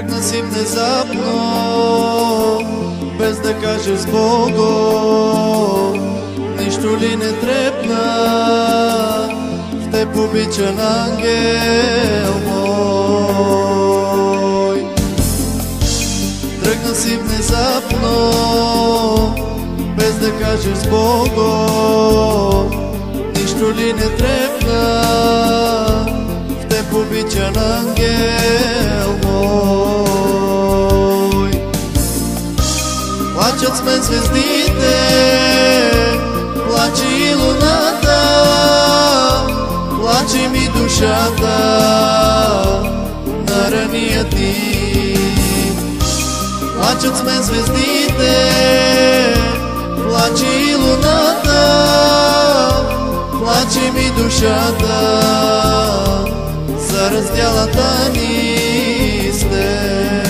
Тръгна си внезапно, без да кажеш с Богом. Нищо ли не трепна в теб, обичан ангел мой? Тръгна си внезапно, без да кажеш с Богом. Нищо ли не трепна в теб, обичан ангел мой? Плачат с мен звездите, плаче и луната, плаче ми душата на рания ти. Плачат с мен звездите, плаче и луната, плаче ми душата за разделата ни с теб.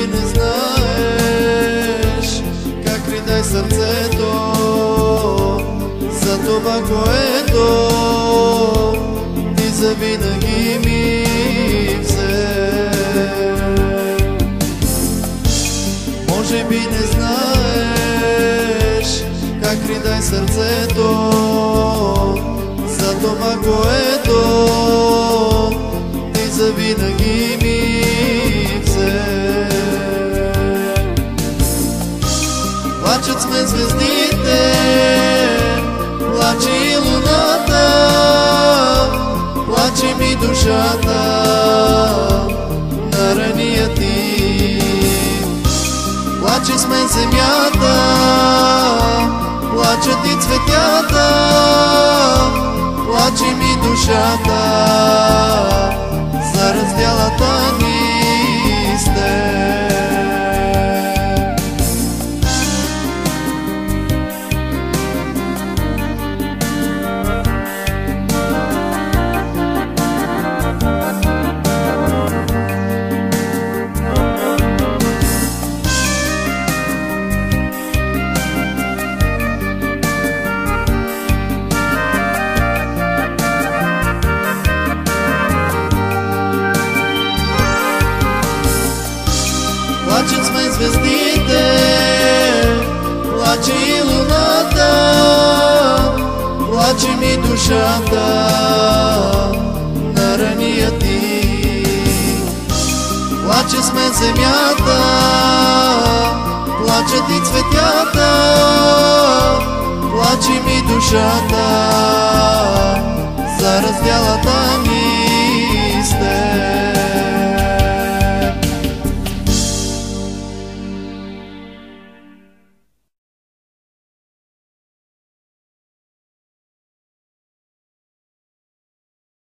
Не знаеш как ридай сърцето за това, което ти завинаги ми взе. Може би не знаеш как ридай сърцето за това, което ти завинаги ми взе. Плачат с мен звездите, плаче и луната, плаче ми душата на рания ти. Плаче с мен земята, плачат и цветята, плаче ми душата за разделата ни с теб. Плачат с мен звездите, плаче и луната, плаче ми душата на рания ти. Плаче с мен земята, плачат и цветята, плаче ми душата